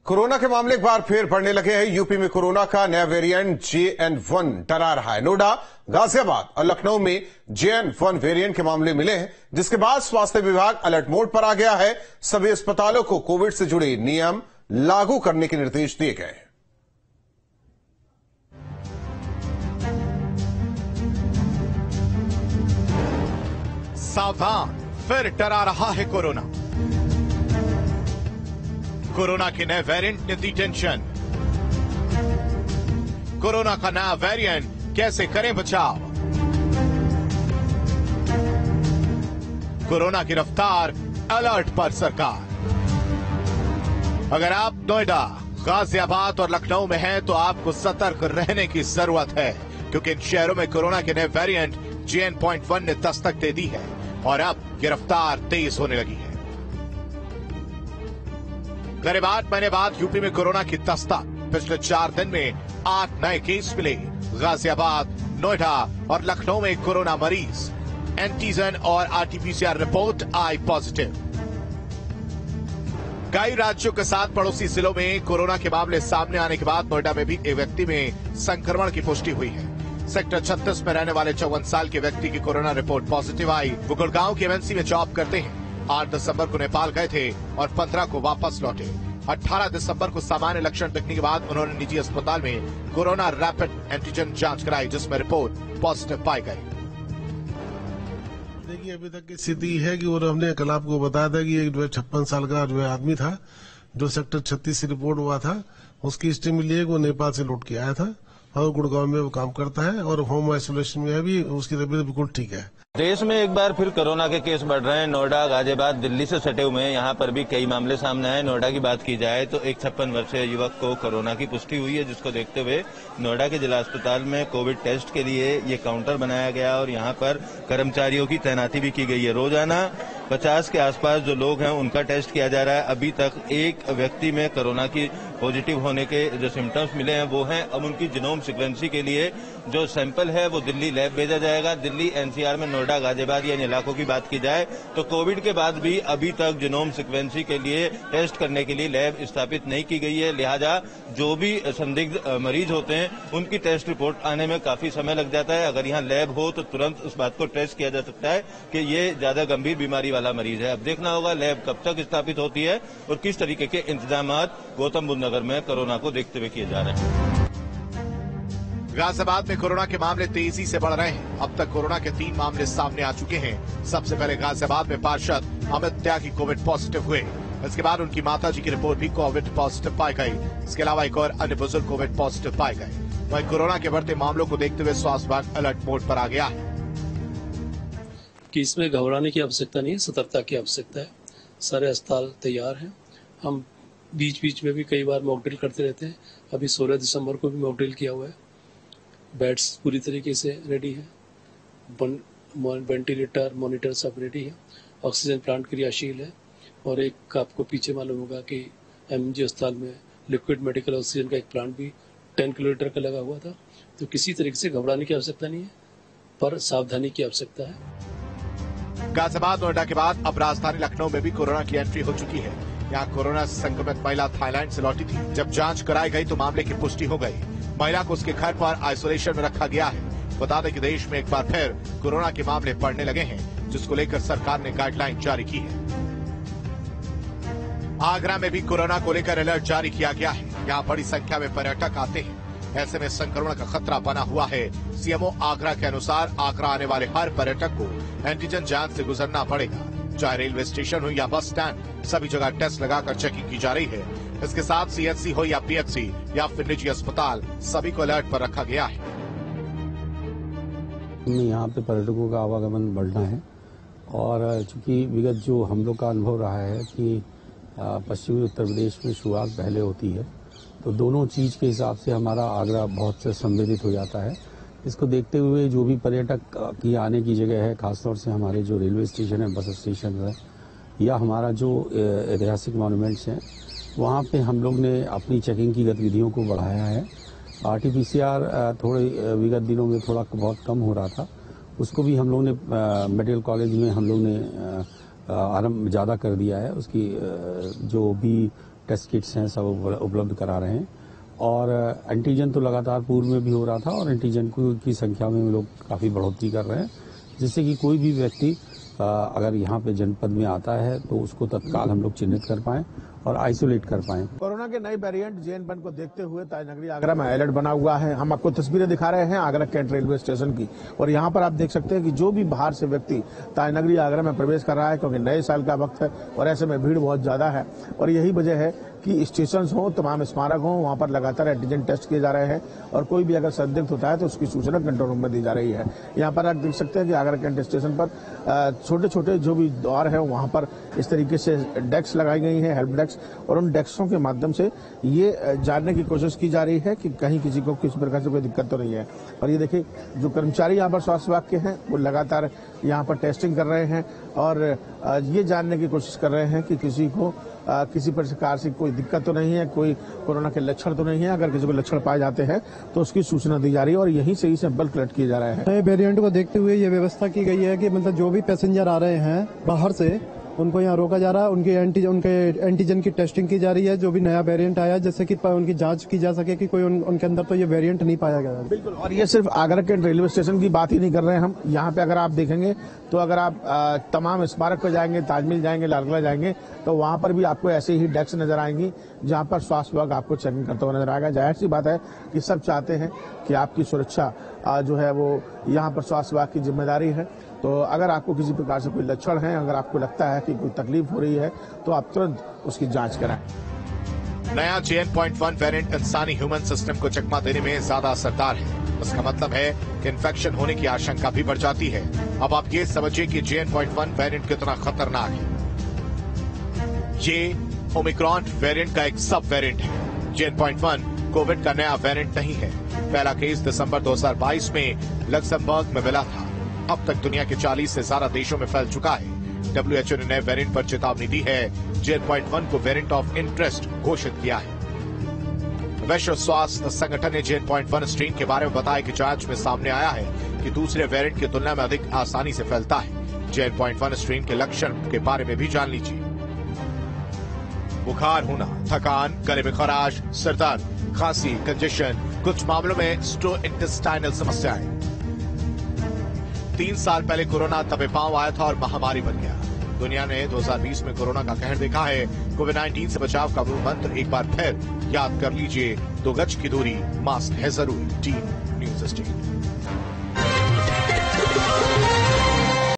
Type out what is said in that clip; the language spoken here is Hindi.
कोरोना के मामले एक बार फिर बढ़ने लगे हैं। यूपी में कोरोना का नया वेरिएंट JN1 डरा रहा है। नोएडा, गाजियाबाद और लखनऊ में JN1 वेरिएंट के मामले मिले हैं, जिसके बाद स्वास्थ्य विभाग अलर्ट मोड पर आ गया है। सभी अस्पतालों को कोविड से जुड़े नियम लागू करने के निर्देश दिए गए हैं। सावधान, फिर डरा रहा है कोरोना। कोरोना के नए वेरिएंट ने दी टेंशन। कोरोना का नया वेरिएंट, कैसे करें बचाव। कोरोना की रफ्तार, अलर्ट पर सरकार। अगर आप नोएडा, गाजियाबाद और लखनऊ में हैं तो आपको सतर्क रहने की जरूरत है, क्योंकि इन शहरों में कोरोना के नए वेरिएंट JN.1 ने दस्तक दे दी है और अब ये रफ्तार तेज होने लगी है। करीब 8 महीने बाद यूपी में कोरोना की दस्तक। पिछले 4 दिन में 8 नए केस मिले। गाजियाबाद, नोएडा और लखनऊ में कोरोना मरीज। एंटीजन और RT-PCR रिपोर्ट आई पॉजिटिव। कई राज्यों के साथ पड़ोसी जिलों में कोरोना के मामले सामने आने के बाद नोएडा में भी एक व्यक्ति में संक्रमण की पुष्टि हुई है। सेक्टर 36 में रहने वाले 54 साल के व्यक्ति की कोरोना रिपोर्ट पॉजिटिव आई। वो गुड़गांव की MNC में जॉब करते हैं। 8 दिसंबर को नेपाल गए थे और 15 को वापस लौटे। 18 दिसंबर को सामान्य लक्षण दिखने के बाद उन्होंने निजी अस्पताल में कोरोना रैपिड एंटीजन जांच कराई, जिसमें रिपोर्ट पॉजिटिव पाई गई। देखिए, अभी तक की स्थिति है कि और हमने कल आपको बताया था कि एक 56 साल का जो आदमी था, जो सेक्टर 36 से रिपोर्ट हुआ था, उसकी हिस्ट्री मिली है। वो नेपाल से लौट के आया था और गुड़गांव में वो काम करता है और होम आइसोलेशन में अभी उसकी तबीयत बिल्कुल ठीक है। देश में एक बार फिर कोरोना के केस बढ़ रहे हैं। नोएडा, गाजियाबाद, दिल्ली से सटे हुए हैं। यहाँ पर भी कई मामले सामने आए। नोएडा की बात की जाए तो एक 56 वर्षीय युवक को कोरोना की पुष्टि हुई है, जिसको देखते हुए नोएडा के जिला अस्पताल में कोविड टेस्ट के लिए ये काउंटर बनाया गया और यहाँ पर कर्मचारियों की तैनाती भी की गई है। रोजाना 50 के आसपास जो लोग हैं उनका टेस्ट किया जा रहा है। अभी तक एक व्यक्ति में कोरोना की पॉजिटिव होने के जो सिम्टम्स मिले हैं वो हैं। अब उनकी जीनोम सीक्वेंसिंग के लिए जो सैंपल है वो दिल्ली लैब भेजा जाएगा। दिल्ली NCR में नोएडा, गाजियाबाद या इन इलाकों की बात की जाए तो कोविड के बाद भी अभी तक जीनोम सीक्वेंसिंग के लिए टेस्ट करने के लिए लैब स्थापित नहीं की गई है। लिहाजा जो भी संदिग्ध मरीज होते हैं उनकी टेस्ट रिपोर्ट आने में काफी समय लग जाता है। अगर यहाँ लैब हो तो तुरंत उस बात को टेस्ट किया जा सकता है कि ये ज्यादा गंभीर बीमारी वाला मरीज है। अब देखना होगा लैब कब तक स्थापित होती है और किस तरीके के इंतजाम गौतम बुद्ध नगर में कोरोना को देखते हुए किए जा रहे हैं। गाजियाबाद में कोरोना के मामले तेजी से बढ़ रहे हैं। अब तक कोरोना के 3 मामले सामने आ चुके हैं। सबसे पहले गाजियाबाद में पार्षद अमित त्यागी कोविड पॉजिटिव हुए। इसके बाद उनकी माताजी की रिपोर्ट भी कोविड पॉजिटिव पाई गई। इसके अलावा एक और अन्य बुजुर्ग कोविड पॉजिटिव पाए गए। वहीं कोरोना के बढ़ते मामलों को देखते हुए स्वास्थ्य विभाग अलर्ट मोड पर आ गया है कि इसमें घबराने की आवश्यकता नहीं है, सतर्कता की आवश्यकता है। सारे अस्पताल तैयार हैं। हम बीच बीच में भी कई बार मॉक ड्रिल करते रहते हैं। अभी 16 दिसंबर को भी मॉक ड्रिल किया हुआ है। बेड्स पूरी तरीके से रेडी है। वेंटिलेटर, मॉनिटर सब रेडी है। ऑक्सीजन प्लांट क्रियाशील है। और एक आपको पीछे मालूम होगा कि MG अस्पताल में लिक्विड मेडिकल ऑक्सीजन का एक प्लांट भी 10 किलोलीटर का लगा हुआ था। तो किसी तरीके से घबराने की आवश्यकता नहीं है, पर सावधानी की आवश्यकता है। गाजियाबाद, नोएडा के बाद अब राजधानी लखनऊ में भी कोरोना की एंट्री हो चुकी है। यहाँ कोरोना से संक्रमित महिला थाईलैंड से लौटी थी। जब जांच कराई गई तो मामले की पुष्टि हो गई। महिला को उसके घर पर आइसोलेशन में रखा गया है। बता दें कि देश में एक बार फिर कोरोना के मामले बढ़ने लगे हैं, जिसको लेकर सरकार ने गाइडलाइन जारी की है। आगरा में भी कोरोना को लेकर अलर्ट जारी किया गया है। यहाँ बड़ी संख्या में पर्यटक आते हैं। ऐसे में संक्रमण का खतरा बना हुआ है। CMO आगरा के अनुसार आगरा आने वाले हर पर्यटक को एंटीजन जांच से गुजरना पड़ेगा। चाहे रेलवे स्टेशन हो या बस स्टैंड, सभी जगह टेस्ट लगाकर चेकिंग की जा रही है। इसके साथ CHC हो या PHC या फिर निजी अस्पताल, सभी को अलर्ट पर रखा गया है। यहाँ पे पर्यटकों का आवागमन बढ़ना है और चूंकि विगत जो हम लोग का अनुभव रहा है कि पश्चिमी उत्तर प्रदेश में शुरुआत पहले होती है, तो दोनों चीज के हिसाब से हमारा आगरा बहुत से संवेदित हो जाता है। इसको देखते हुए जो भी पर्यटक की आने की जगह है, खासतौर से हमारे जो रेलवे स्टेशन है, बस स्टेशन है या हमारा जो ऐतिहासिक मॉन्यूमेंट्स हैं, वहाँ पे हम लोग ने अपनी चेकिंग की गतिविधियों को बढ़ाया है। RT-PCR थोड़े विगत दिनों में थोड़ा बहुत कम हो रहा था, उसको भी हम लोग ने मेडिकल कॉलेज में हम लोग ने आरंभ ज़्यादा कर दिया है। उसकी जो भी टेस्ट किट्स हैं सब उपलब्ध करा रहे हैं। और एंटीजन तो लगातार पूर्व में भी हो रहा था और एंटीजन की संख्या में लोग काफ़ी बढ़ोतरी कर रहे हैं, जिससे कि कोई भी व्यक्ति अगर यहाँ पे जनपद में आता है तो उसको तत्काल हम लोग चिन्हित कर पाएं और आइसोलेट कर पाएं। कोरोना के नए वेरिएंट JN-1 को देखते हुए ताजनगरी आगरा में अलर्ट बना हुआ है। हम आपको तस्वीरें दिखा रहे हैं आगरा कैंट रेलवे स्टेशन की, और यहाँ पर आप देख सकते हैं कि जो भी बाहर से व्यक्ति ताजनगरी आगरा में प्रवेश कर रहा है, क्योंकि नए साल का वक्त है और ऐसे में भीड़ बहुत ज्यादा है, और यही वजह है कि स्टेशन हो, तमाम स्मारक हो, वहाँ पर लगातार एंटीजन टेस्ट किए जा रहे हैं और कोई भी अगर संदिग्ध होता है तो उसकी सूचना कंट्रोल रूम में दी जा रही है। यहाँ पर आप देख सकते हैं कि आगरा कैंट स्टेशन पर छोटे छोटे जो भी द्वार है वहाँ पर इस तरीके से डेस्क लगाई गई है, हेल्प डेस्क, और उन डेस्कों के माध्यम से ये जानने की कोशिश की जा रही है कि कहीं किसी को किसी प्रकार से कोई दिक्कत तो नहीं है। और ये देखिए जो कर्मचारी यहाँ पर स्वास्थ्य विभाग के हैं वो लगातार यहाँ पर टेस्टिंग कर रहे हैं और ये जानने की कोशिश कर रहे हैं कि किसी को किसी प्रकार से कोई दिक्कत तो नहीं है, कोई कोरोना के लक्षण तो नहीं है। अगर किसी को लक्षण पाए जाते हैं तो उसकी सूचना दी जा रही है और यहीं से ही सैंपल कलेक्ट किए जा रहे हैं। नए वेरिएंट को देखते हुए ये व्यवस्था की गई है कि मतलब जो भी पैसेंजर आ रहे हैं बाहर से उनको यहाँ रोका जा रहा है, उनके एंटीजन की टेस्टिंग की जा रही है। जो भी नया वेरिएंट आया जैसे कि उनकी जांच की जा सके कि कोई उनके अंदर तो ये वेरिएंट नहीं पाया गया। बिल्कुल, और ये सिर्फ आगरा के रेलवे स्टेशन की बात ही नहीं कर रहे हैं हम। यहाँ पे अगर आप देखेंगे तो अगर आप तमाम स्मारक पर जाएंगे, ताजमहल जाएंगे, लाल किला जाएंगे, तो वहां पर भी आपको ऐसे ही डेस्क नजर आएंगी जहां पर स्वास्थ्य विभाग आपको चेकिंग करता हुआ नजर आएगा। जाहिर सी बात है कि सब चाहते हैं कि आपकी सुरक्षा जो है वो यहाँ पर स्वास्थ्य विभाग की जिम्मेदारी है। तो अगर आपको किसी प्रकार से कोई लक्षण है, अगर आपको लगता है कि कोई तकलीफ हो रही है तो आप तुरंत उसकी जांच कराएं। नया JN.1 वेरिएंट इंसानी ह्यूमन सिस्टम को चकमा देने में ज्यादा असरदार है। इसका मतलब है कि इन्फेक्शन होने की आशंका भी बढ़ जाती है। अब आप ये समझिए कि JN.1 वेरिएंट कितना खतरनाक है। ये ओमिक्रॉन वेरिएंट का एक सब वेरिएंट है। JN.1 कोविड का नया वेरिएंट नहीं है। पहला केस दिसंबर 2022 में लक्समबर्ग में मिला था। अब तक दुनिया के 40 से ज्यादा देशों में फैल चुका है। WHO ने नए वेरिएंट पर चेतावनी दी है। JN.1 को वेरिएंट ऑफ इंटरेस्ट घोषित किया है। विश्व स्वास्थ्य संगठन ने JN.1 स्ट्रेन के बारे में बताया कि जांच में सामने आया है कि दूसरे वेरिएंट की तुलना में अधिक आसानी से फैलता है। JN.1 स्ट्रेन के लक्षण के बारे में भी जान लीजिए। बुखार होना, थकान, गले में खराश, सिर दर्द, खांसी, कंजेशन, कुछ मामलों में स्टोइंटेस्टाइनल समस्याएं। 3 साल पहले कोरोना तबे पांव आया था और महामारी बन गया। दुनिया ने 2020 में कोरोना का कहर देखा है। कोविड-19 से बचाव का मूल मंत्र एक बार फिर याद कर लीजिए, 2 गज की दूरी, मास्क है जरूरी। Team news station.